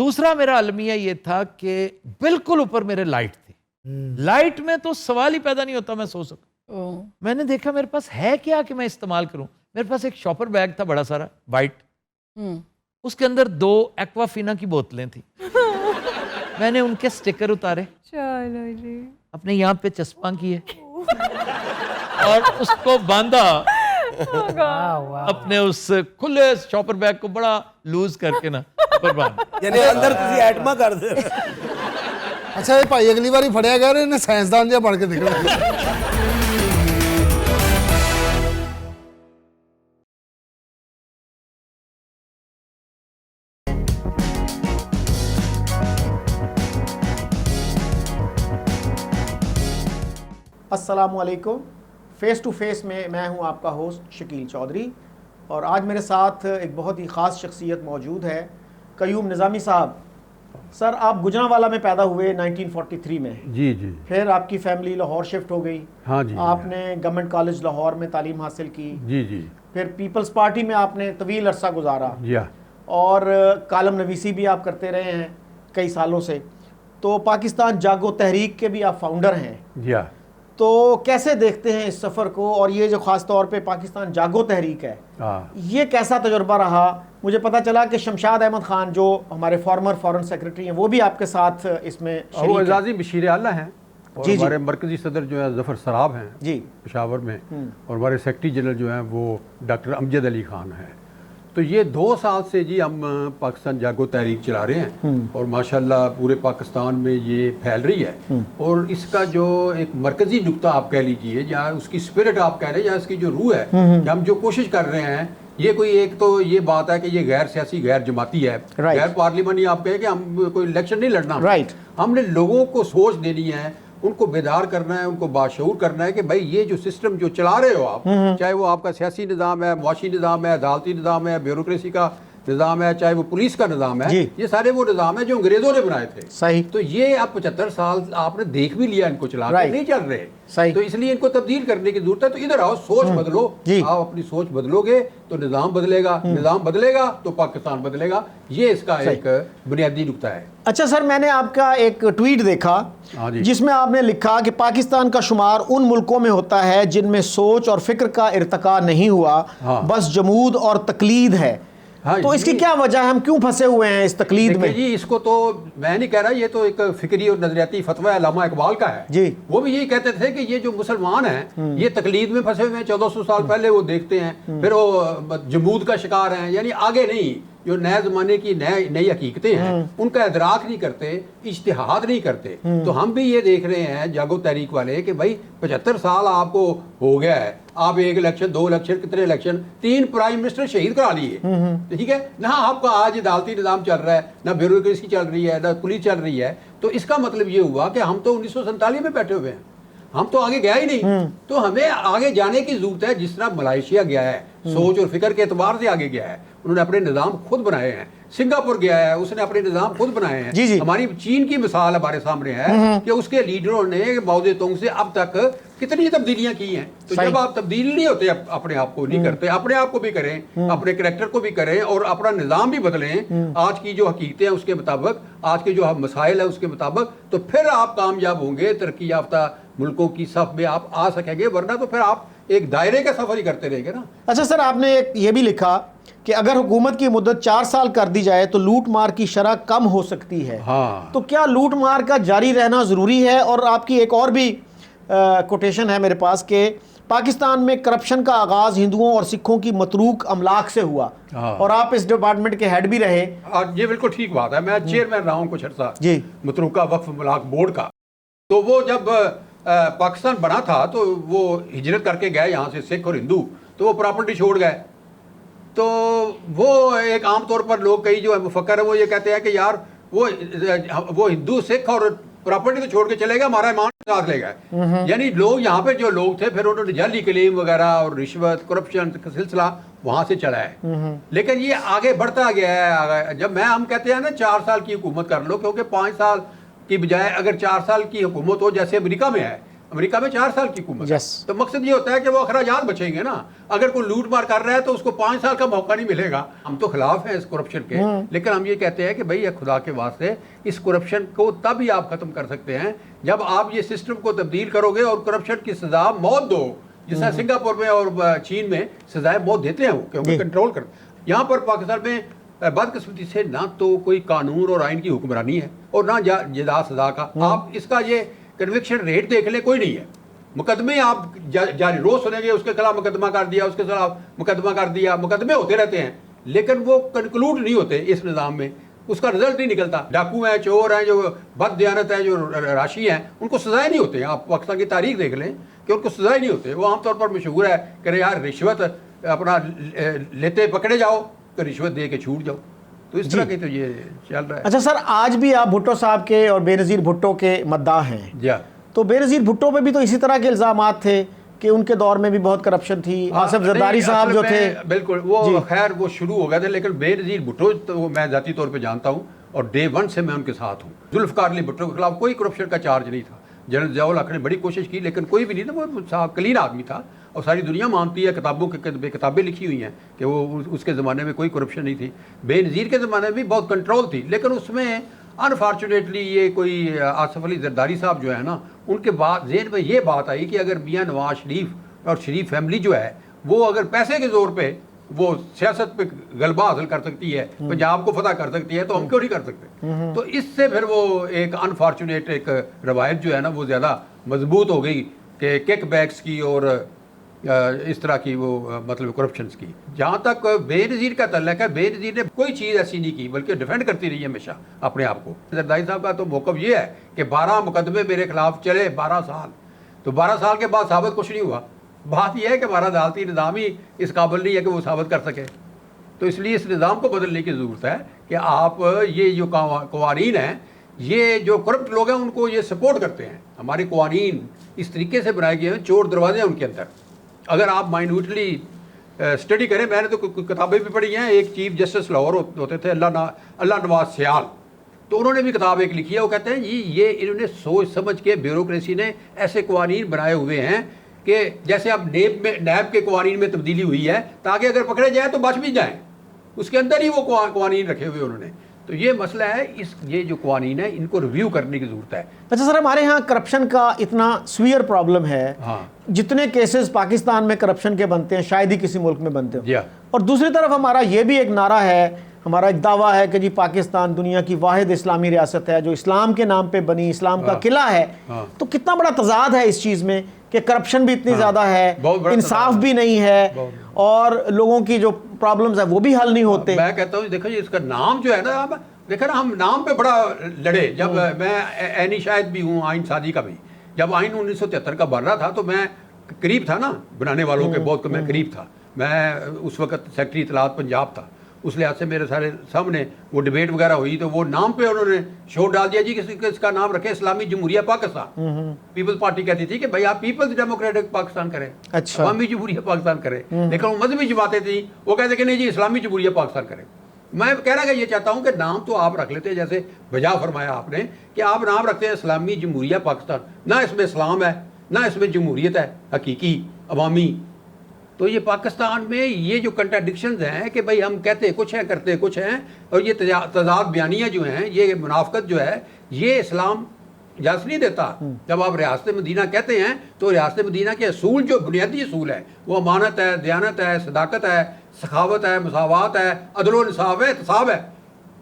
दूसरा मेरा अलमिया ये था कि बिल्कुल ऊपर मेरे लाइट थी। लाइट में तो सवाल ही पैदा नहीं होता मैं सो सकूं। मैंने देखा मेरे पास है क्या कि मैं इस्तेमाल करूं। मेरे पास एक शॉपर बैग था बड़ा सारा वाइट, उसके अंदर 2 एक्वाफिना की बोतलें थी। मैंने उनके स्टिकर उतारे, चलो जी, अपने यहाँ पे चस्पा किए और उसको बांधा अपने उस खुले शॉपर बैग को बड़ा लूज करके ना ऊपर बांधा। यानी अंदर ਤੁਸੀਂ ਐਟਮਾ ਕਰ ਦੇ। अच्छा ये भाई अगली बार फड़िया गया इन्हें साइंसदान जिहा बन के निकला। अस्सलामुअलैकुम। फ़ेस टू फेस में मैं हूं आपका होस्ट शकील चौधरी और आज मेरे साथ एक बहुत ही ख़ास शख्सियत मौजूद है, कयूम निज़ामी साहब। सर, आप गुजरांवाला में पैदा हुए 1943 में। जी जी। फिर आपकी फैमिली लाहौर शिफ्ट हो गई। हाँ जी। आपने गवर्नमेंट कॉलेज लाहौर में तालीम हासिल की। जी जी। फिर पीपल्स पार्टी में आपने तवील अरसा गुजारा। जी हाँ। और कालम नवीसी भी आप करते रहे हैं कई सालों से। तो पाकिस्तान जागो तहरीक के भी आप फाउंडर हैं। जी हाँ। तो कैसे देखते हैं इस सफ़र को, और ये जो ख़ास तौर पे पाकिस्तान जागो तहरीक है, ये कैसा तजुर्बा रहा? मुझे पता चला कि शमशाद अहमद ख़ान जो हमारे फॉर्मर फॉरेन सेक्रेटरी हैं वो भी आपके साथ इसमें वो एजाज़ी बशीर आला हैं और जी हमारे मरकज़ी सदर जो है ज़फ़र सराब हैं जी पेशावर में, और हमारे सेक्रेटरी जनरल जो हैं वो डॉक्टर अमजद अली ख़ान हैं। तो ये 2 साल से जी हम पाकिस्तान जागो तहरीक चला रहे हैं और माशाल्लाह पूरे पाकिस्तान में ये फैल रही है। और इसका जो एक मरकज़ी नुक्ता आप कह लीजिए या उसकी स्पिरिट आप कह रहे हैं या इसकी जो रूह है कि हम जो कोशिश कर रहे हैं, ये कोई एक तो ये बात है कि ये गैर सियासी गैर जमाती है, गैर पार्लिमानी। आप कहें कि हम कोई इलेक्शन नहीं लड़ना, हमने लोगों को सोच देनी है, उनको बेदार करना है, उनको बाशऊर करना है कि भाई ये जो सिस्टम जो चला रहे हो आप, चाहे वो आपका सियासी निज़ाम है, मुआशी निज़ाम है, अदालती निज़ाम है, ब्यूरोक्रेसी का निज़ाम है, चाहे वो पुलिस का निज़ाम है, ये सारे वो निज़ाम है जो अंग्रेज़ों ने बनाए थे। सही। तो ये अब 75 साल आपने देख भी लिया, इनको चला के नहीं चल रहे। सही। तो इसलिए इनको तब्दील करने की जरूरत है। तो इधर आओ, सोच बदलो। आप अपनी सोच बदलोगे तो निज़ाम बदलेगा, निज़ाम बदलेगा तो पाकिस्तान बदलेगा। ये इसका एक बुनियादी नुक्ता है। अच्छा सर, मैंने आपका एक ट्वीट देखा जिसमें आपने लिखा कि पाकिस्तान का शुमार उन मुल्कों में होता है जिनमें सोच और फिक्र का इर्तिका नहीं हुआ, बस जमूद और तकलीद है। तो इसकी क्या वजह है, हम क्यों फंसे हुए हैं इस तकलीद में? जी, इसको तो मैं नहीं कह रहा, ये तो एक फिक्री और नजरियाती फतवा अल्लामा इकबाल का है जी। वो भी यही कहते थे कि ये जो मुसलमान हैं ये तकलीद में फंसे हुए हैं। 1400 साल पहले वो देखते हैं, फिर वो जमूद का शिकार हैं, यानी आगे नहीं, जो नए ज़माने की नई हकीकतें हैं उनका इदराक नहीं करते, इज्तिहाद नहीं करते। तो हम भी ये देख रहे हैं जागो तहरीक वाले कि भाई 75 साल आपको हो गया है, आप 1 इलेक्शन 2 इलेक्शन कितने इलेक्शन 3 प्राइम मिनिस्टर शहीद करा लिए, ठीक है ना? आपका आज अदालती निज़ाम चल रहा है, ना ब्यूरोक्रेसी चल रही है, ना पुलिस चल रही है। तो इसका मतलब ये हुआ कि हम तो 1947 में बैठे हुए हैं, हम तो आगे गया ही नहीं। तो हमें आगे जाने की जरूरत है। जिस तरह मलेशिया गया है, सोच और फिक्र के एतबार से आगे गया है, उन्होंने अपने निज़ाम खुद बनाए हैं। सिंगापुर गया है, उसने अपने निज़ाम खुद बनाए हैं। जी। हमारी चीन की मिसाल हमारे सामने है कि उसके लीडरों ने माओ तुंग से अब तक कितनी तब्दीलियां की हैं। तो जब आप तब्दील नहीं होते, अपने आप को नहीं करते, अपने आप को भी करें, अपने करैक्टर को भी करें और अपना निज़ाम भी बदलें आज की जो हकीकतें हैं उसके मुताबिक, आज के जो मसाइल है उसके मुताबिक, तो फिर आप कामयाब होंगे, तरक्की याफ्ता मुल्कों की सफ में आप आ सकेंगे। वरना तो फिर आप एक दायरे का सफर ही करते रहेंगे ना। अच्छा सर, आपने एक ये भी लिखा कि अगर हुकूमत की मुद्दत 4 साल कर दी जाए तो लूट मार की शरह कम हो सकती है। तो क्या लूट मार का जारी रहना ज़रूरी है? और आपकी एक और भी कोटेशन है मेरे पास कि पाकिस्तान में करप्शन का आगाज़ हिंदुओं और सिखों की मतरूक अमलाक से हुआ, और आप इस डिपार्टमेंट के हेड भी रहे। ये बिल्कुल ठीक बात है। मैं चेयरमैन रहा हूँ कुछ अर्सा जी मतरूका वक्फ अमलाक बोर्ड का। तो वो जब पाकिस्तान बना था तो वो हिजरत करके गए यहाँ से सिख और हिंदू, तो वो प्रॉपर्टी छोड़ गए। तो वो एक आम तौर पर लोग कई जो मुफक्कर है वो ये कहते हैं कि यार वो हिंदू सिख और प्रॉपर्टी तो छोड़ के चले गए, हमारा ईमान साथ ले गए। यानी लोग यहाँ पे जो लोग थे फिर उन्होंने जाली क्लेम वगैरह और रिश्वत करप्शन का सिलसिला वहां से चला है। लेकिन ये आगे बढ़ता गया है। जब हम कहते हैं ना 4 साल की हुकूमत कर लो, क्योंकि 5 साल की बजाय अगर 4 साल की हुकूमत हो जैसे अमेरिका में है, अमेरिका में 4 साल की हुकूमत Yes. है। तो मकसद ये होता है कि वो अखराजात बचेंगे ना। अगर कोई लूट मार कर रहा है तो उसको 5 साल का मौका नहीं मिलेगा। हम तो खिलाफ हैं इस करप्शन के, लेकिन हम ये कहते हैं कि भाई ये खुदा के वास्ते इस करप्शन को तभी आप खत्म कर सकते हैं जब आप ये सिस्टम को तब्दील करोगे और करप्शन की सजा मौत दो, जैसा सिंगापुर में और चीन में सजाएं मौत देते हैं वो, क्योंकि कंट्रोल कर। यहाँ पर पाकिस्तान में बदकिस्मती से ना तो कोई कानून और आइन की हुक्मरानी है और ना जदा सजा का। आप इसका ये कन्विक्शन रेट देख ले, कोई नहीं है। मुकदमे आप जारी रोज सुनेंगे, उसके खिलाफ मुकदमा कर दिया, उसके खिलाफ मुकदमा कर दिया, मुकदमे होते रहते हैं, लेकिन वो कंक्लूड नहीं होते इस निज़ाम में, उसका रिजल्ट नहीं निकलता। डाकू हैं, चोर हैं, जो बददियानत है, जो राशि हैं, उनको सजाएं नहीं होते। आप पाकिस्तान की तारीख देख लें कि उनको सजाएं नहीं होते। वो आमतौर पर मशहूर है कि यार रिश्वत अपना लेते पकड़े जाओ तो रिश्वत दे के छूट जाओ। तो इस तरह के तो ये चल रहा है। अच्छा सर, आज भी आप भुट्टो साहब के और बेनज़ीर भुट्टो के मद्दाह हैं। जी, तो बेनज़ीर भुट्टो पे भी तो इसी तरह के इल्ज़ामात थे कि उनके दौर में भी बहुत करप्शन थी। आसिफ जरदारी साहब जो थे, बिल्कुल वो खैर वो शुरू हो गए थे, लेकिन बेनज़ीर भुट्टो तो मैं ज़ाती तौर पे जानता हूँ और डे 1 से मैं उनके साथ हूँ। जुल्फ़िकार अली भुट्टो के खिलाफ कोई करप्शन का चार्ज नहीं था। जनरल ज़ियाउल हक ने बड़ी कोशिश की, लेकिन कोई भी नहीं था। वो साहब क्लीन आदमी था और सारी दुनिया मानती है, किताबों के किताबें लिखी हुई हैं कि वो उसके ज़माने में कोई करप्शन नहीं थी। बेनज़ीर के ज़माने में भी बहुत कंट्रोल थी, लेकिन उसमें अनफॉर्चुनेटली ये कोई आसिफ अली जरदारी साहब जो है ना, उनके बाद ज़हन में ये बात आई कि अगर मियां नवाज शरीफ और शरीफ फैमिली जो है वो अगर पैसे के ज़ोर पे वो सियासत पे गलबा हासिल कर सकती है, पंजाब को फतह कर सकती है, तो हम क्यों नहीं कर सकते। तो इससे फिर वो एक अनफॉर्चुनेट एक रवायत जो है ना वो ज़्यादा मजबूत हो गई कि किक बैक्स की और इस तरह की वो मतलब करप्शंस की। जहाँ तक बेनज़ीर का तल्लक है, बेनज़ीर ने कोई चीज़ ऐसी नहीं की, बल्कि डिफेंड करती रही है हमेशा अपने आप को। जरदारी साहब का तो मौक़िफ़ ये है कि 12 मुकदमे मेरे खिलाफ चले 12 साल, तो 12 साल के बाद साबित कुछ नहीं हुआ। बात यह है कि हमारा अदालती निज़ाम ही इस काबिल नहीं है कि वो साबित कर सके। तो इसलिए इस निज़ाम को बदलने की ज़रूरत है कि आप ये जो कवानीन हैं, ये जो करप्ट लोग हैं उनको ये सपोर्ट करते हैं। हमारे कवानीन इस तरीके से बनाए गए हैं, चोर दरवाजे हैं उनके अंदर। अगर आप माइन्यूटली स्टडी करें, मैंने तो किताबें भी पढ़ी हैं। एक चीफ जस्टिस लाहौर होते थे अल्लाह नवाज सियाल, तो उन्होंने भी किताब एक लिखी है। वो कहते हैं ये इन्होंने सोच समझ के ब्यूरोक्रेसी ने ऐसे कवानीन बनाए हुए हैं कि जैसे अब नैब के कवानीन में तब्दीली हुई है ताकि अगर पकड़े जाए तो बच भी जाएँ, उसके अंदर ही वो कवानीन रखे हुए उन्होंने। तो ये मसला है, ये जो कवानीन है इनको रिव्यू करने की ज़रूरत है। अच्छा सर, हमारे यहाँ करप्शन का इतना सीवियर प्रॉब्लम है। हाँ। जितने केसेस पाकिस्तान में करप्शन के बनते हैं शायद ही किसी मुल्क में बनते हो। Yeah. और दूसरी तरफ हमारा ये भी एक नारा है, हमारा एक दावा है कि जी पाकिस्तान दुनिया की वाहिद इस्लामी रियासत है जो इस्लाम के नाम पे बनी, इस्लाम का किला है। तो कितना बड़ा तजाद है इस चीज़ में कि करप्शन भी इतनी ज़्यादा है, इंसाफ भी नहीं है और लोगों की जो प्रॉब्लम्स है वो भी हल नहीं होते। मैं कहता हूँ देखो जी, इसका नाम जो है ना, अब देखो ना, हम नाम पे बड़ा लड़े। जब मैं ऐनी शायद भी हूँ आइन साजी का भी, जब आइन 1973 का बन रहा था तो मैं करीब था ना बनाने वालों के, बहुत मैं करीब था। मैं उस वक्त सेक्रेटरी इतलात पंजाब था, उस लिहाज से मेरे सारे सामने वो डिबेट वगैरह हुई तो वो नाम पे उन्होंने शोर डाल दिया जी इसका नाम रखें इस्लामी जमहूरिया पाकिस्तान। पीपल्स पार्टी कहती थी कि भाई आप पीपल्स डेमोक्रेटिक पाकिस्तान करें, अच्छा, इस्लामी जमहूरिया पाकिस्तान करें। लेकिन वो मजहबी जमातें थी, वो कहते कि नहीं जी इस्लामी जमहूरिया पाकिस्तान करें। मैं कहना कि ये चाहता हूँ कि नाम तो आप रख लेते हैं, जैसे बजा फरमाया आपने कि आप नाम रखते हैं इस्लामी जमहूरिया पाकिस्तान, ना इसमें इस्लाम है ना इसमें जमहूरियत है हकीकी अवामी। तो ये पाकिस्तान में ये जो कंट्राडिक्शंस हैं कि भाई हम कहते कुछ हैं करते कुछ हैं, और ये तजाद बयानियाँ जो हैं, ये मुनाफकत जो है, ये इस्लाम इजाज़त नहीं देता। जब आप रियासत मदीना कहते हैं तो रियासत मदीना के असूल जो बुनियादी असूल है वो अमानत है, दयानत है, सदाकत है, सखावत है, मसावत है, अदल इंसाफ है, एहतसाब है।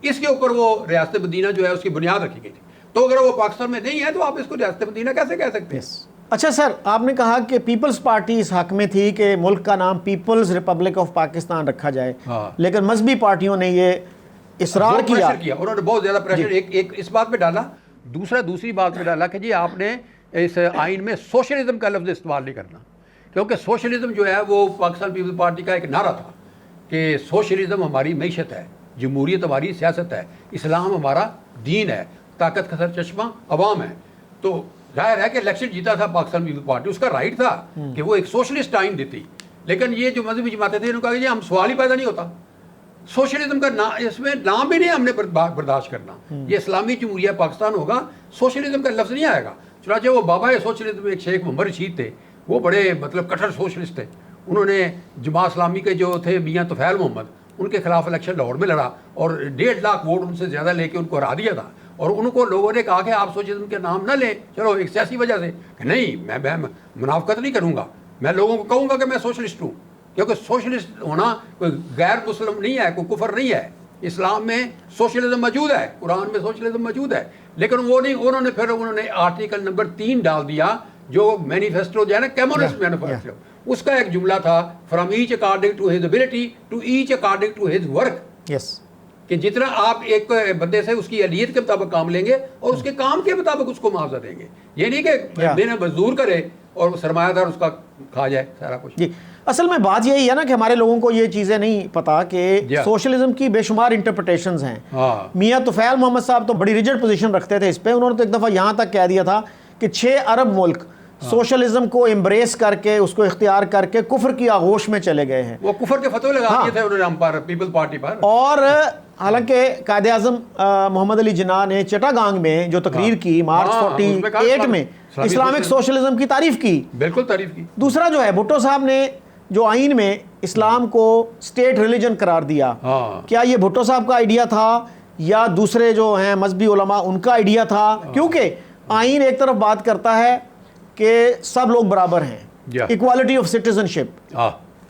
इसके ऊपर वो रियासत मदीना जो है उसकी बुनियाद रखी गई थी। तो अगर वो पाकिस्तान में नहीं है तो आप इसको रियासत मदीना कैसे कह सकते हैं? अच्छा सर, आपने कहा कि पीपल्स पार्टी इस हक में थी कि मुल्क का नाम पीपल्स रिपब्लिक ऑफ पाकिस्तान रखा जाए। हाँ। लेकिन मजहबी पार्टियों ने ये इसरार किया, उन्होंने बहुत ज़्यादा प्रेशर एक इस बात पे डाला, दूसरी बात पे डाला कि जी आपने इस आइन में सोशलिज्म का लफ्ज़ इस्तेमाल नहीं करना, क्योंकि सोशलिज्म जो है वो पाकिस्तान पीपल्स पार्टी का एक नारा था कि सोशलिज्म हमारी मैशत है, जमहूरियत हमारी सियासत है, इस्लाम हमारा दीन है, ताकत का सर चश्मा अवाम है। तो जाहिर है कि इलेक्शन जीता था पाकिस्तान पीपल्स पार्टी, उसका राइट था कि वो एक सोशलिस्ट आइन देती। लेकिन ये जो मजहबी जमातें थी उन्होंने कहा कि हम सवाल ही पैदा नहीं होता, सोशलिज्म का इसमें नाम भी नहीं हमने बर्दाश्त करना, ये इस्लामी जमहूरिया पाकिस्तान होगा, सोशलिज्म का लफ्ज़ नहीं आएगा। चुनाचे वो बाबा सोशलिज्म में एक शेख मोहम्मद रशीद थे, वो बड़े मतलब कट्टर सोशलिस्ट थे। उन्होंने जमात इस्लामी के जो थे मियाँ तुफैल मोहम्मद, उनके खिलाफ इलेक्शन लाहौर में लड़ा और 1.5 लाख वोट उनसे ज़्यादा लेके उनको हरा दिया था। और उनको लोगों ने कहा कि आप सोशलिज्म के नाम ना लें, चलो एक सियासी वजह से, कि नहीं मैं मुनाफकत नहीं करूँगा, मैं लोगों को कहूँगा कि मैं सोशलिस्ट हूँ, क्योंकि सोशलिस्ट होना कोई गैर मुस्लिम नहीं है, कोई कुफर नहीं है। इस्लाम में सोशलिज्म मौजूद है, कुरान में सोशलिज्म मौजूद है, लेकिन वो नहीं, उन्होंने आर्टिकल नंबर 3 डाल दिया जो मैनिफेस्टो जो है ना, कम्युनिस्ट मैनिफेस्टो, उसका एक जुमला था, from each according to his ability to each according to his work. Yes, कि जितना आप एक बंदे से उसकी अहलियत के मुताबिक काम लेंगे और उसके काम के मुताबिक उसको मुआवजा देंगे, ये नहीं कि बिना मजदूर करे और सरमायादार उसका खा जाए सारा कुछ। जी, असल में बात यही है ना कि हमारे लोगों को ये चीज़ें नहीं पता कि सोशलिज्म की बेशुमार इंटरप्रिटेशंस हैं। मियाँ तुफैल मोहम्मद साहब तो बड़ी रिजिड पोजीशन रखते थे इस पे। उन्होंने तो एक दफ़ा यहाँ तक कह दिया था कि 6 अरब मुल्क सोशलिज्म को एम्ब्रेस करके, उसको इख्तियार करके कुफर की आगोश में चले गए हैं। वो कुफर के फतवे लगा दिए थे उन्होंने हम पर, पीपल पार्टी पर। और हालांकि कायदे आज़म मोहम्मद अली जिन्ना ने चटागांग में जो तकरीर की मार्च 48 में इस्लामिक सोशलिज्म की तारीफ की, बिल्कुल तारीफ की। दूसरा जो है भुट्टो साहब ने जो आइन में इस्लाम को स्टेट रिलीजन करार दिया, क्या ये भुट्टो साहब का आइडिया था या दूसरे जो हैं मजहबी उलमा उनका आइडिया था? क्योंकि आइन एक तरफ बात करता है कि सब लोग बराबर हैं, इक्वालिटी ऑफ सिटीजनशिप,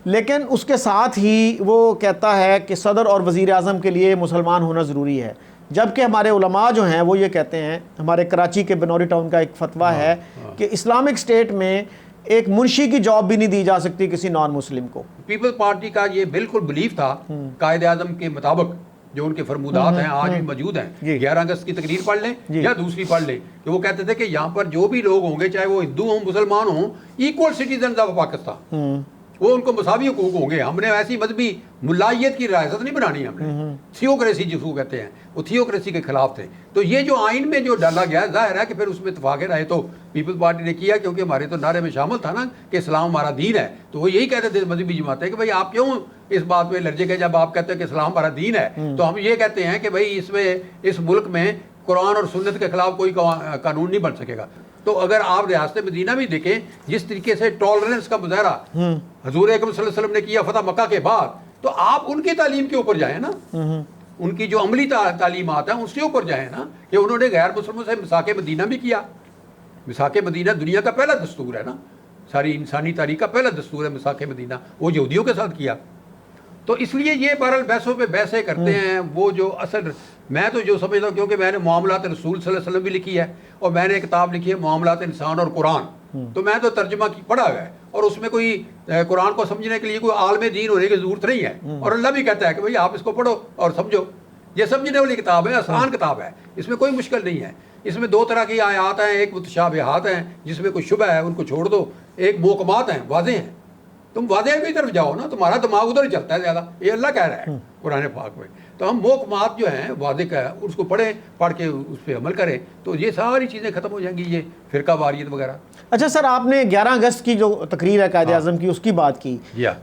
लेकिन उसके साथ ही वो कहता है कि सदर और वज़ीर आज़म के लिए मुसलमान होना ज़रूरी है। जबकि हमारे उलमा जो हैं वो ये कहते हैं, हमारे कराची के बनौरी टाउन का एक फतवा है कि इस्लामिक स्टेट में एक मुंशी की जॉब भी नहीं दी जा सकती किसी नॉन मुस्लिम को। पीपल पार्टी का ये बिल्कुल बिलीफ था, कायदे आज़म के मुताबिक जो उनके फरमूदात हैं आज भी मौजूद हैं। 11 अगस्त की तकरीर पढ़ लें या दूसरी पढ़ लें कि वो कहते थे कि यहाँ पर जो भी लोग होंगे, चाहे वो हिंदू हों मुसलमान हों, इक्वल सिटीजन ऑफ पाकिस्तान, वो उनको मसावी हुकूक होंगे। हमने ऐसी मजहबी मुलायत की रियासत नहीं बनानी, हमने थियोक्रेसी जिसको कहते हैं, वो थियोक्रेसी के खिलाफ थे। तो ये जो आइन में जो डाला गया, जाहिर है कि फिर उसमें इत्फाक राय तो पीपल्स पार्टी ने किया, क्योंकि हमारे तो नारे में शामिल था ना कि इस्लाम हमारा दीन है। तो वो यही कहते थे मजहबी जमातें कि भाई आप क्यों इस बात में लर्जे के, जब आप कहते हैं कि इस्लाम हमारा दीन है, तो हम ये कहते हैं कि भाई इसमें इस मुल्क में कुरान और सुन्नत के खिलाफ कोई कानून नहीं बन सकेगा। तो अगर आप रियासत मदीना भी देखें, जिस तरीके से टॉलरेंस का मुजाहरा हजूर अकरम सल्लल्लाहु अलैहि वसल्लम ने किया फतह मक्का के बाद, तो आप उनकी तालीम के ऊपर जाएं ना, उनकी जो अमली तालीमात हैं उसके ऊपर जाएं ना, कि उन्होंने गैर मुसलमानों से मिसाक मदीना भी किया। मिसाक मदीना दुनिया का पहला दस्तूर है ना, सारी इंसानी तारीख का पहला दस्तूर है मिसाक मदीना, वो यहूदियों के साथ किया। तो इसलिए ये बहरहाल बहसों पे बहसें करते हैं। वो जो असल मैं तो जो समझता हूँ, क्योंकि मैंने मामलात रसूल सल्लल्लाहु अलैहि वसल्लम भी लिखी है और मैंने एक किताब लिखी है मामलात इंसान और कुरान, तो मैं तो तर्जुमा पढ़ा हुआ है और उसमें कोई कुरान को समझने के लिए कोई आलम दीन होने की जरूरत नहीं है। और अल्लाह भी कहता है कि भाई आप इसको पढ़ो और समझो, ये समझने वाली किताब है, आसान किताब है, इसमें कोई मुश्किल नहीं है। इसमें 2 तरह की आयात हैं, एक मुतशाबिहात हैं जिसमें कोई शुबह है उनको छोड़ दो, एक मोहकमात हैं, वाज़ेह हैं। तुम वाज़ेह की तरफ जाओ ना, तुम्हारा दिमाग उधर ही चलता है ज़्यादा, ये अल्लाह कह रहा है कुरान पाक में। तो हम मोहकमात जो हैं वाज़ेह का है उसको पढ़ के उस पर अमल करें, तो ये सारी चीज़ें ख़त्म हो जाएंगी, ये फ़िरका वारियत वगैरह। अच्छा सर, आपने 11 अगस्त की जो तकरीर है कायदे आज़म की उसकी बात की,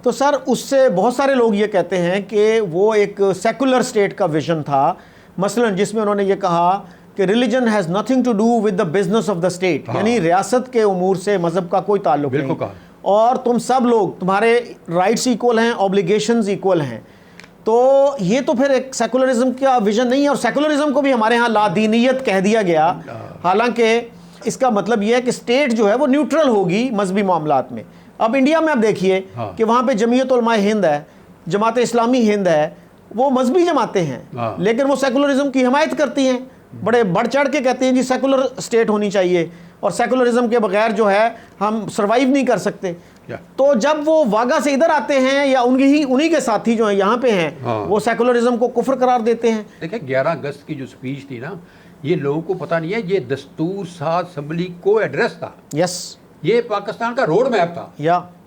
तो सर उससे बहुत सारे लोग ये कहते हैं कि वो एक सेकुलर स्टेट का विजन था, मसलन जिसमें उन्होंने ये कहा कि religion has nothing to do with the business of the state, यानी रियासत के उमूर से मज़हब का कोई ताल्लुक नहीं, और तुम सब लोग, तुम्हारे राइट्स इक्वल हैं, ऑब्लिगेशंस इक्वल हैं। तो ये तो फिर एक सेकुलरिज्म का विजन नहीं है, और सेकुलरिज्म को भी हमारे यहाँ लादीनियत कह दिया गया। हालांकि इसका मतलब यह है कि स्टेट जो है वो न्यूट्रल होगी मजहबी मामलात में। अब इंडिया में आप देखिए कि वहाँ पे जमीयत उलमाए हिंद है, जमात इस्लामी हिंद है, वो मजहबी जमातें हैं, लेकिन वो सेकुलरिज्म की हिमायत करती हैं, बड़े बढ़ चढ़ के कहते हैं जी सेकुलर स्टेट होनी चाहिए और सेकुलरिज्म के बगैर जो है हम सर्वाइव नहीं कर सकते। तो जब वो वागा से इधर आते हैं या उन्हीं के साथी जो हैं यहाँ पे हैं, वो सेकुलरिज्म को कुफ्र करार देते हैं। देखिए 11 अगस्त की जो स्पीच थी ना, ये लोगों को पता नहीं है, ये दस्तूर साज असम्बली को एड्रेस था। यस, ये पाकिस्तान का रोड मैप था,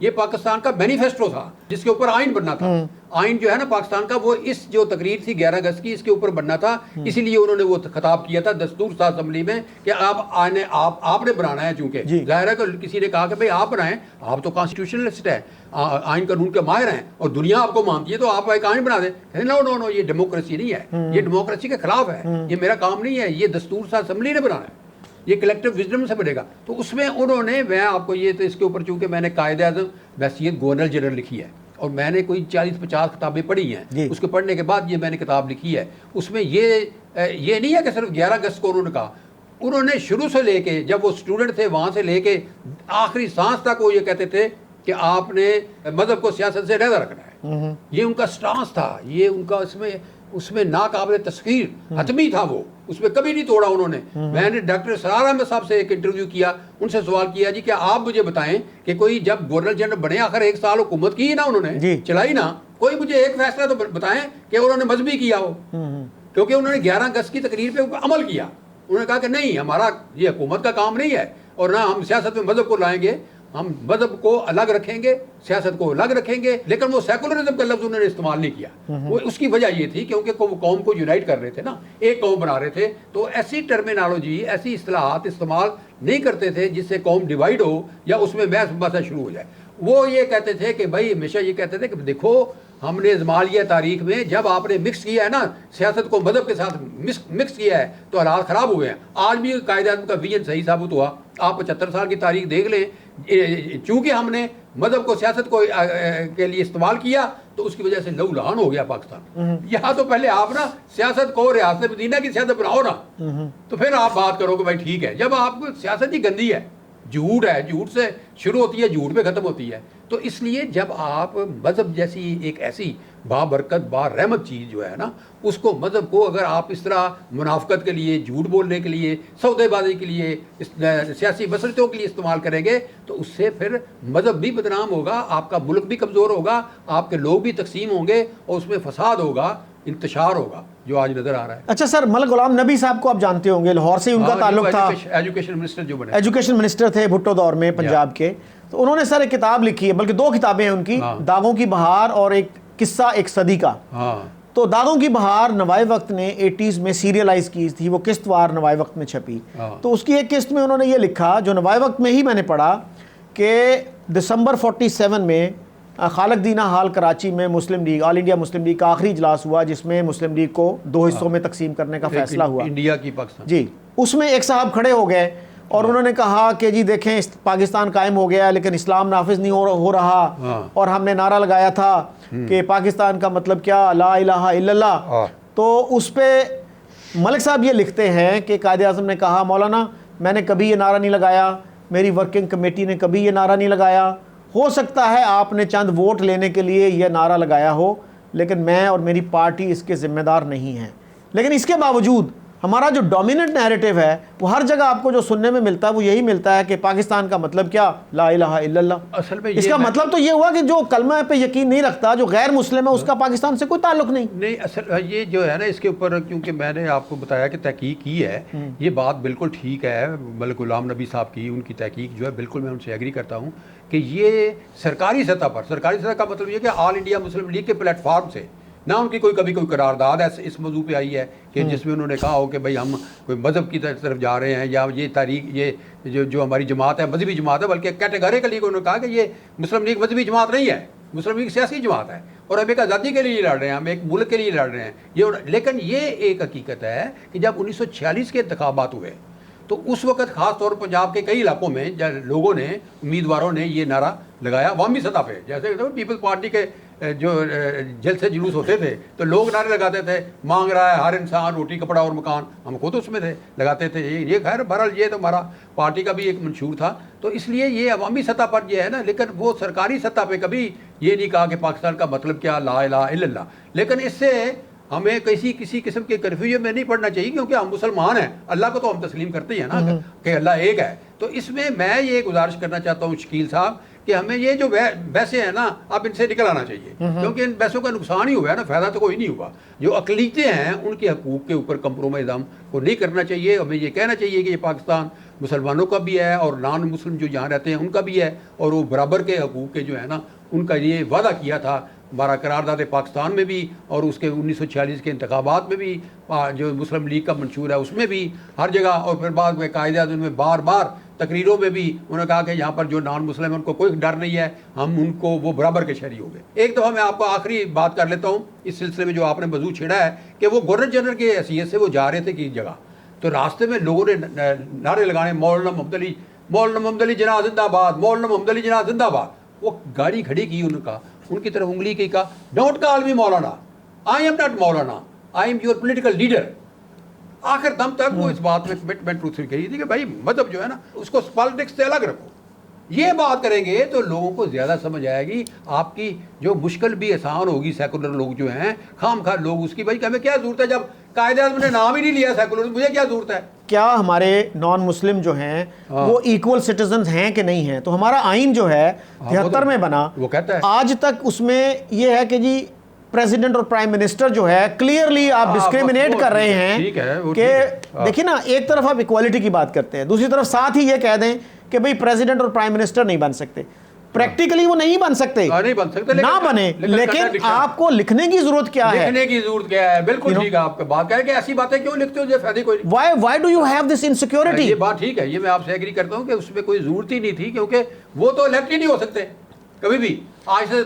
ये पाकिस्तान का मैनिफेस्टो था जिसके ऊपर आइन बनना था। आइन जो है ना पाकिस्तान का, वो इस जो तकरीर थी 11 अगस्त की, इसके ऊपर बनना था। इसीलिए उन्होंने वो खिताब किया था दस्तूर साज असम्बली में कि आपने बनाना है, चूंकि जाहिर है कि किसी ने कहा कि भाई आप बनाएं, आप तो कॉन्स्टिट्यूशनलिस्ट है, आइन कानून के माहिर हैं और दुनिया आपको मानती है, तो आप एक आइन बना दें। नो नो नो, ये डेमोक्रेसी नहीं है, ये डेमोक्रेसी के खिलाफ है, ये मेरा काम नहीं है, ये दस्तूर साज असम्बली ने बनाना है। ये कलेक्टिव विजडम से बढ़ेगा। तो उसमें उन्होंने, मैं आपको ये तो इसके ऊपर चूंकि मैंने कायदे-ए-आज़म वसीयत गवर्नर जनरल लिखी है और मैंने कोई 40-50 किताबें पढ़ी हैं, उसके पढ़ने के बाद ये मैंने किताब लिखी है। उसमें ये नहीं है कि सिर्फ 11 अगस्त को उन्होंने कहा, उन्होंने शुरू से लेके जब वो स्टूडेंट थे वहाँ से लेके आखिरी सांस तक वो ये कहते थे कि आपने मजहब को सियासत से अलग रखना है। ये उनका स्टांस था, ये उनका उसमें नाकाबिल तस्खीर हतमी था, वो उसमें कभी नहीं तोड़ा उन्होंने। मैंने डॉक्टर सरार अहमद साहब से एक इंटरव्यू किया, उनसे सवाल किया जी क्या आप मुझे बताएं कि कोई जब गवर्नर जनरल बने, आखिर 1 साल हुकूमत की ना उन्होंने, चलाई ना, कोई मुझे एक फैसला तो बताएं कि उन्होंने मजहबी किया हो, क्योंकि उन्होंने 11 अगस्त की तकरीर पे अमल किया। उन्होंने कहा कि नहीं, हमारा ये हुकूमत का काम नहीं है और ना हम सियासत में मजहब को लाएंगे, हम मजहब को अलग रखेंगे, सियासत को अलग रखेंगे। लेकिन वो सेकुलरिज्म का लफ्ज उन्होंने इस्तेमाल नहीं किया। वो उसकी वजह ये थी क्योंकि वो कौम को यूनाइट कर रहे थे ना, एक कौम बना रहे थे, तो ऐसी टर्मिनोलॉजी, ऐसी इस्तेलाहात इस्तेमाल नहीं करते थे जिससे कौम डिवाइड हो या उसमें बहस मुबासा शुरू हो जाए। वो ये कहते थे कि भाई, हमेशा ये कहते थे कि देखो हमने इस्तेमाल किया तारीख में, जब आपने मिक्स किया है ना सियासत को मजहब के साथ मिक्स किया है तो हालात ख़राब हुए हैं। आज भी कायदे-ए-आज़म का विजन सही साबित हुआ। आप 75 साल की तारीख देख लें, चूँकि हमने मजहब को सियासत को के लिए इस्तेमाल किया तो उसकी वजह से लहू लहान हो गया पाकिस्तान। यहाँ तो पहले आप ना सियासत को रियासत मदीना की सियासत बनाओ ना, तो फिर आप बात करो कि भाई ठीक है। जब आपको सियासत ही गंदी है, झूठ है, झूठ से शुरू होती है, झूठ पे ख़त्म होती है, तो इसलिए जब आप मज़हब जैसी एक ऐसी बाबरकत बारहमत चीज़ जो है ना, उसको मज़हब को अगर आप इस तरह मुनाफकत के लिए, झूठ बोलने के लिए, सौदेबाजी के लिए, सियासी मसलतों के लिए इस्तेमाल करेंगे तो उससे फिर मज़हब भी बदनाम होगा, आपका मुल्क भी कमज़ोर होगा, आपके लोग भी तकसीम होंगे और उसमें फसाद होगा, इंतशार होगा, जो आज नजर आ रहा है। अच्छा सर, मलिक गुलाम नबी साहब को आप जानते होंगे, लाहौर से उनका ताल्लुक था, एजुकेशन मिनिस्टर जो बने, एजुकेशन मिनिस्टर थे भुट्टो दौर में पंजाब के। तो उन्होंने सर एक किताब लिखी है, बल्कि 2 किताबें हैं उनकी, दागों की बहार और एक किस्सा एक सदी का। तो दागों की बहार नवाए वक्त ने 80s में सीरियलाइज की थी, वो किस्तवार नवाए वक्त में छपी। तो उसकी एक किस्त में उन्होंने ये लिखा, जो नवाए वक्त में ही मैंने पढ़ा, कि दिसंबर 47 में खालिद दीना हाल कराची में Muslim League, all India Muslim League का आखिरी इजलास हुआ, जिसमें मुस्लिम लीग को 2 हिस्सों में तकसीम करने का फैसला हुआ, इंडिया की पाकिस्तान जी। उसमें एक साहब खड़े हो गए और उन्होंने कहा कि जी देखें, पाकिस्तान कायम हो गया लेकिन इस्लाम नाफिज नहीं हो रहा, और हमने नारा लगाया था कि पाकिस्तान का मतलब क्या, ला इलाहा इल्लल्लाह। तो उस पर मलिक साहब ये लिखते हैं कि कायदे-ए-आज़म ने कहा, मौलाना मैंने कभी ये नारा नहीं लगाया, मेरी वर्किंग कमेटी ने कभी ये नारा नहीं लगाया, हो सकता है आपने चंद वोट लेने के लिए यह नारा लगाया हो, लेकिन मैं और मेरी पार्टी इसके ज़िम्मेदार नहीं हैं। लेकिन इसके बावजूद हमारा जो डोमिनेंट नैरेटिव है, वो हर जगह आपको जो सुनने में मिलता है वो यही मिलता है कि पाकिस्तान का मतलब क्या, ला इलाहा इल्लल्लाह। असल में इसका मतलब तो ये हुआ कि जो कलमा पे यकीन नहीं रखता, जो गैर मुस्लिम है, उसका पाकिस्तान से कोई ताल्लुक नहीं। असल ये जो है ना, इसके ऊपर क्योंकि मैंने आपको बताया कि तहकीक की है, ये बात बिल्कुल ठीक है मलिक गुलाम नबी साहब की, उनकी तहकीक जो है बिल्कुल मैं उनसे एग्री करता हूँ कि ये सरकारी सतह पर, सरकारी सतह का मतलब ये कि ऑल इंडिया मुस्लिम लीग के प्लेटफार्म से ना उनकी कभी कोई करारदाद ऐसे इस मौजू पे आई है कि जिसमें उन्होंने कहा हो कि भाई हम कोई मज़हब की तरफ जा रहे हैं, या ये तारीख, ये जो हमारी जमात है मजहबी जमात है, बल्कि कैटेगरिकली उन्होंने कहा कि ये मुस्लिम लीग मजहबी जमात नहीं है, मुस्लिम लीग सियासी जमात है और हम एक आज़ादी के लिए लड़ रहे हैं, हम एक मुल्क के लिए लड़ रहे हैं ये। लेकिन ये एक हकीकत है कि जब 1946 के इंतखाबात हुए तो उस वक्त ख़ास तौर पर पंजाब के कई इलाकों में लोगों ने, उम्मीदवारों ने ये नारा लगाया अवामी सतह पे, जैसे पीपल्स पार्टी के जो जलसे जुलूस होते थे तो लोग नारे लगाते थे, मांग रहा है हर इंसान रोटी कपड़ा और मकान, हम खुद उसमें थे, लगाते थे। ये खैर बहरहाल ये तो हमारा पार्टी का भी एक मंशूर था, तो इसलिए ये अवामी सतह पर ये है ना। लेकिन वो सरकारी सतह पे कभी ये नहीं कहा कि पाकिस्तान का मतलब क्या, ला इलाहा इल्लल्लाह। लेकिन इससे हमें किसी किस्म के कन्फ्यूजन में नहीं पड़ना चाहिए, क्योंकि हम मुसलमान हैं, अल्लाह को तो हम तस्लीम करते ही हैं ना कि अल्लाह एक है। तो इसमें मैं ये गुजारिश करना चाहता हूँ शकील साहब कि हमें ये जो बहसें हैं ना, अब इनसे निकल आना चाहिए, क्योंकि इन बहसों का नुकसान ही हुआ है ना, फ़ायदा तो कोई नहीं हुआ। जो अक़लीतें हैं उनके हकूक़ के ऊपर कंप्रोमाइज़ हम को नहीं करना चाहिए। हमें ये कहना चाहिए कि ये पाकिस्तान मुसलमानों का भी है और नॉन मुस्लिम जो यहाँ रहते हैं उनका भी है, और वो बराबर के हकूक़ के जो है ना, उनका ये वादा किया था हमारा करारदाद पाकिस्तान में भी और उसके 1946 के इंतखाबात में भी, जो मुस्लिम लीग का मंशूर है उसमें भी, हर जगह। और फिर बाद में कायदे-ए-आज़म में बार बार तकरीरों में भी उन्होंने कहा कि यहाँ पर जो नॉन मुस्लिम है उनको कोई डर नहीं है, हम उनको वो बराबर के शहरी हो गए। एक दफ़ा मैं आपको आखिरी बात कर लेता हूँ इस सिलसिले में, जो आपने मौजू छेड़ा है कि वो गवर्नर जनरल की हैसियत से वो जा रहे थे किसी जगह, तो रास्ते में लोगों ने नारे लगाने, मौलाना मोहम्मद अली, मौलाना मोहम्मद अली जिन्ना जिंदाबाद, मौलाना मोहम्मद अली जिन्ना जिंदाबाद। वो गाड़ी खड़ी की उनकी तरफ उंगली की कहा, don't call me Maulana, I am not Maulana, I am your political leader. आखिर दम तक वो इस बात में कमिटमेंट रूप से कही थी कि भाई मजहब जो है ना उसको पॉलिटिक्स से अलग रखो। ये बात करेंगे तो लोगों को ज़्यादा समझ आएगी, आपकी जो मुश्किल भी आसान होगी। सेकुलर लोग जो हैं खाम खा लोग उसकी, भाई हमें क्या जरूरत है, जब कायदे ने नाम ही नहीं लिया सेकुलर, मुझे क्या जरूरत है। क्या हमारे नॉन मुस्लिम जो हैं वो इक्वल सिटीजन हैं कि नहीं हैं? तो हमारा आइन जो है 73 में बना, वो कहता है आज तक उसमें ये है कि जी प्रेसिडेंट और प्राइम मिनिस्टर जो है क्लियरली आप डिस्क्रिमिनेट कर रहे हैं कि देखिए ना, एक तरफ आप इक्वालिटी की बात करते हैं, दूसरी तरफ साथ ही ये कह दें कि भाई प्रेसिडेंट और प्राइम मिनिस्टर नहीं बन सकते। प्रैक्टिकली वो नहीं बन सकते, नहीं बन सकते, ना बने, लेकिन आपको लिखने की जरूरत क्या है? लिखने की जरूरत क्या है? बिल्कुल ठीक है आपका बात, क्या है कि ऐसी बातें क्यों लिखते हो जो फायदे कोई नहीं। Why do you have this insecurity? ये बात ठीक है, ये मैं आपसे एग्री करता हूँ कि उसमें कोई जरूरत ही नहीं थी, क्योंकि वो तो इलेक्ट ही नहीं हो सकते कभी भी, आज से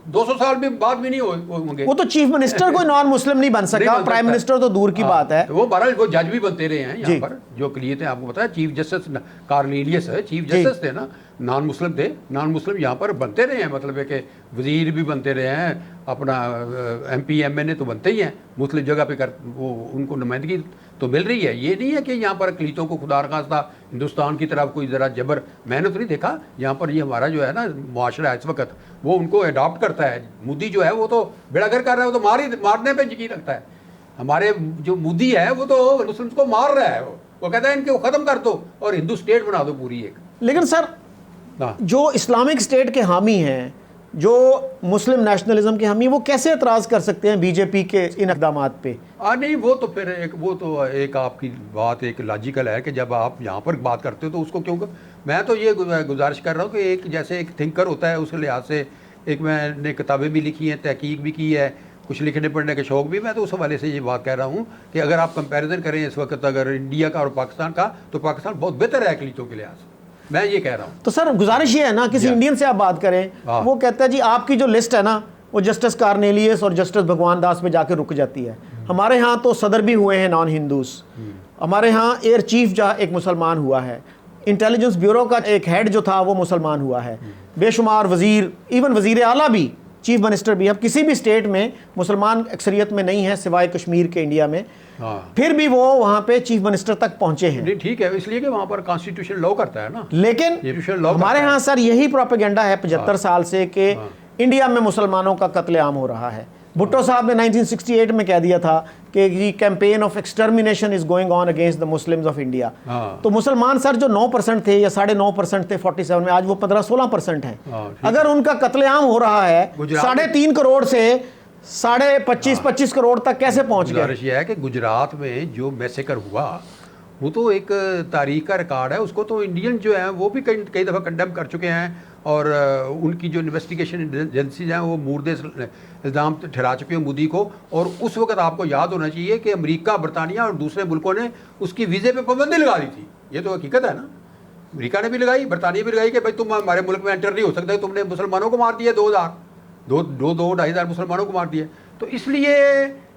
200 साल भी बाद भी नहीं होंगे। वो तो चीफ मिनिस्टर कोई नॉन मुस्लिम नहीं बन सका, प्राइम मिनिस्टर तो दूर की बात है। तो वो बहरहाल वो जज भी बनते रहे हैं यहाँ पर, जो क्लियर थे। आपको पता है चीफ जस्टिस कार्नेलियस है, चीफ जस्टिस थे ना, नॉन मुस्लिम थे, नॉन मुस्लिम यहाँ पर बनते रहे हैं, मतलब है कि वजीर भी बनते रहे हैं, अपना MP MNA तो बनते ही हैं मुस्लिम जगह पे कर, वो उनको नुमाइंदगी तो मिल रही है। ये नहीं है कि यहाँ पर अकलीतों को खुदा खास्ता हिंदुस्तान की तरफ कोई ज़रा जबर, मैंने तो नहीं देखा यहाँ पर। ये हमारा जो है ना मुआशरा इस वक्त वो उनको अडॉप्ट करता है। मोदी जो है वो तो बेड़ागर कर रहा है, वो तो मारने पर यकीन रखता है। हमारे जो मोदी है वो तो मुस्लिम को मार रहा है, वो कहता है इनको ख़त्म कर दो और हिंदू स्टेट बना दो पूरी एक। लेकिन सर जो इस्लामिक स्टेट के हामी हैं, जो मुस्लिम नेशनलिज्म के हामी, वो कैसे एतराज कर सकते हैं बीजेपी के इन इक़दामात पे? नहीं, वो तो फिर एक आपकी बात एक लॉजिकल है कि जब आप यहाँ पर बात करते हो तो उसको क्यों मैं तो ये गुजारिश कर रहा हूँ कि एक जैसे एक थिंकर होता है, उस लिहाज से एक मैंने किताबें भी लिखी हैं, तहकीक भी की है, कुछ लिखने पढ़ने का शौक़ भी, मैं तो उस हवाले से ये बात कह रहा हूँ कि अगर आप कंपैरिजन करें इस वक्त अगर इंडिया का और पाकिस्तान का, तो पाकिस्तान बहुत बेहतर है अकलीतों के लिहाज से, मैं ये कह रहा हूँ। तो सर गुजारिश ये है ना, किसी इंडियन से आप बात करें, वो कहता है जी आपकी जो लिस्ट है ना वो जस्टिस कार्नेलियस और जस्टिस भगवान दास पे जाके रुक जाती है। हमारे यहाँ तो सदर भी हुए हैं नॉन हिंदूज, हमारे यहाँ एयर चीफ जहाँ एक मुसलमान हुआ है, इंटेलिजेंस ब्यूरो का एक हेड जो था वो मुसलमान हुआ है, बेशुमार वजीर, इवन वजीर आला भी, चीफ मिनिस्टर भी, अब किसी भी स्टेट में मुसलमान अक्सरियत में नहीं है सिवाय कश्मीर के इंडिया में, फिर भी वो वहाँ पे चीफ मिनिस्टर तक पहुंचे हैं। नहीं ठीक है, इसलिए कि वहाँ पर कॉन्स्टिट्यूशन लॉ करता है ना। लेकिन हमारे यहाँ सर यही प्रोपेगेंडा है 75 साल से कि इंडिया में मुसलमानों का कत्लेआम हो रहा है। भुट्टो साहब ने 1968 में कह दिया था कि campaign of extermination is going on against the Muslims of India. तो मुसलमान सर जो 9% थे या 9.5% थे 47 में, आज वो 15-16% हैं। अगर उनका कत्लेआम हो रहा है 3.5 करोड़ से 25.5 करोड़ तक कैसे पहुंच गए? गुजारिश यह है कि गुजरात में जो मैसेकर हुआ वो तो एक तारीख का रिकॉर्ड है, उसको तो इंडियन जो है वो भी कई दफ़ा कंडेम कर चुके हैं, और उनकी जो इन्वेस्टिगेशन एजेंसीज हैं वो मुर्दे इल्ज़ाम ठहरा चुके हैं मोदी को। और उस वक्त आपको याद होना चाहिए कि अमेरिका, बरतानिया और दूसरे मुल्कों ने उसकी वीज़े पे पाबंदी लगा दी थी। ये तो हकीकत है ना, अमेरिका ने भी लगाई, बरतानिया भी लगाई कि भाई तुम हमारे मुल्क में एंटर नहीं हो सकते, तुमने मुसलमानों को मार दिया, 2,000-2,500 मुसलमानों को मार दिया। तो इसलिए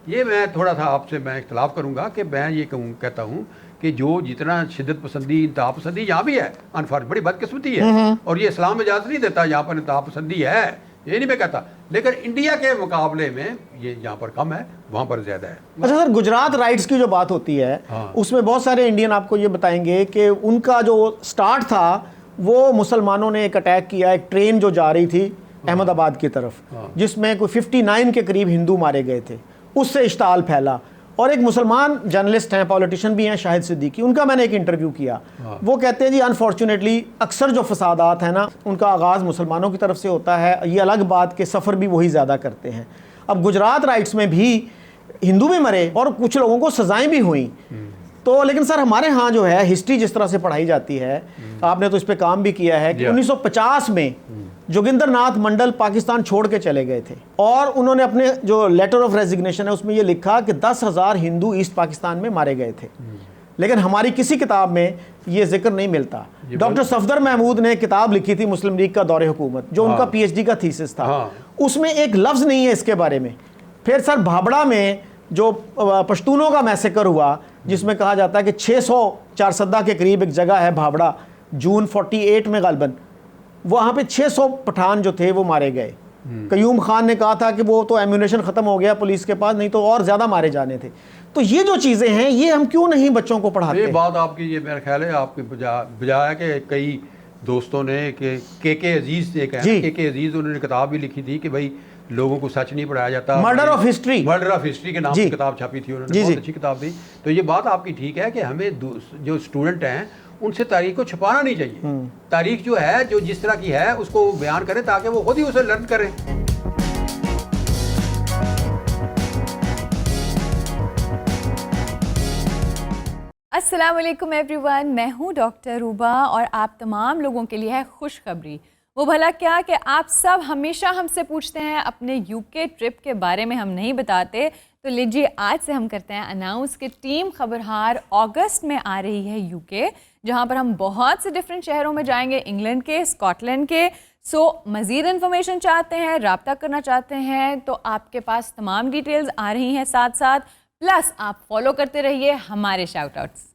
ये मैं थोड़ा सा आपसे मैं इख्तलाफ करूँगा कि मैं ये कहता हूँ कि जो जितना शिद्दत पसंदी, इंतहा पसंदी यहाँ भी है, अनफॉर्चुनेट बड़ी बदकिस्मती है, और ये इस्लाम इजाज़त नहीं देता, यहाँ पर इंतहा पसंदी है, ये नहीं मैं कहता, लेकिन इंडिया के मुकाबले में ये यहाँ पर कम है, वहाँ पर ज़्यादा है। अच्छा सर, गुजरात राइट्स की जो बात होती है उसमें बहुत सारे इंडियन आपको ये बताएंगे कि उनका जो स्टार्ट था वो मुसलमानों ने एक अटैक किया, एक ट्रेन जो जा रही थी अहमदाबाद की तरफ, जिसमें कोई 59 के करीब हिंदू मारे गए थे, उससे इश्ताल फैला। और एक मुसलमान जर्नलिस्ट हैं, पॉलिटिशियन भी हैं, शाहिद सिद्दीकी, उनका मैंने एक इंटरव्यू किया, वो कहते हैं जी अनफॉर्चुनेटली अक्सर जो फसादात हैं ना उनका आगाज़ मुसलमानों की तरफ से होता है, ये अलग बात के सफ़र भी वही ज़्यादा करते हैं। अब गुजरात राइट्स में भी हिंदू भी मरे और कुछ लोगों को सज़ाएँ भी हुई। तो लेकिन सर हमारे यहाँ जो है हिस्ट्री जिस तरह से पढ़ाई जाती है, आपने तो इस पर काम भी किया है कि 1950 में जोगिंदर नाथ मंडल पाकिस्तान छोड़ के चले गए थे, और उन्होंने अपने जो लेटर ऑफ रेजिग्नेशन है उसमें ये लिखा कि 10,000 हिंदू ईस्ट पाकिस्तान में मारे गए थे। लेकिन हमारी किसी किताब में ये जिक्र नहीं मिलता। डॉक्टर सफदर महमूद ने किताब लिखी थी मुस्लिम लीग का दौरे हुकूमत, जो उनका PhD का थीसिस था, उसमें एक लफ्ज़ नहीं है इसके बारे में। फिर सर भाबड़ा में जो पश्तूनों का मैसेकर हुआ, जिसमें कहा जाता है कि 600 चारसद्दा के करीब एक जगह है भाबड़ा, जून 48 में गालबन, वहाँ पे 600 पठान जो थे वो मारे गए। कयूम खान ने कहा था कि वो तो एम्यूनेशन ख़त्म हो गया पुलिस के पास, नहीं तो और ज़्यादा मारे जाने थे। तो ये जो चीज़ें हैं ये हम क्यों नहीं बच्चों को पढ़ाते? ये बात आपकी, ये मेरा ख्याल है आपकी बजाय कि कई दोस्तों ने के अजीज़ एक है, के अजीज़, उन्होंने किताब भी लिखी थी कि भाई लोगों को सच नहीं पढ़ाया जाता, मर्डर ऑफ हिस्ट्री के नाम की किताब छापी थी उन्होंने, बहुत अच्छी किताब थी। तो ये बात आपकी ठीक है कि हमें जो स्टूडेंट हैं उनसे तारीख को छुपाना नहीं चाहिए। तारीख जो है, जो जिस तरह की है उसको बयान करें ताकि वो खुद ही उसे लर्न करें। अस्सलाम वालेकुम एवरीवन, मैं हूँ डॉक्टर रूबा और आप तमाम लोगों के लिए है खुशखबरी। वो भला क्या कि आप सब हमेशा हमसे पूछते हैं अपने यूके ट्रिप के बारे में, हम नहीं बताते। तो लीजिए आज से हम करते हैं अनाउंस कि टीम खबरहार अगस्त में आ रही है यूके, जहाँ पर हम बहुत से डिफरेंट शहरों में जाएंगे, इंग्लैंड के, स्कॉटलैंड के। सो मज़ीद इन्फॉर्मेशन चाहते हैं, रब्ता करना चाहते हैं तो आपके पास तमाम डिटेल्स आ रही हैं साथ साथ, प्लस आप फॉलो करते रहिए हमारे शाउट आउट्स।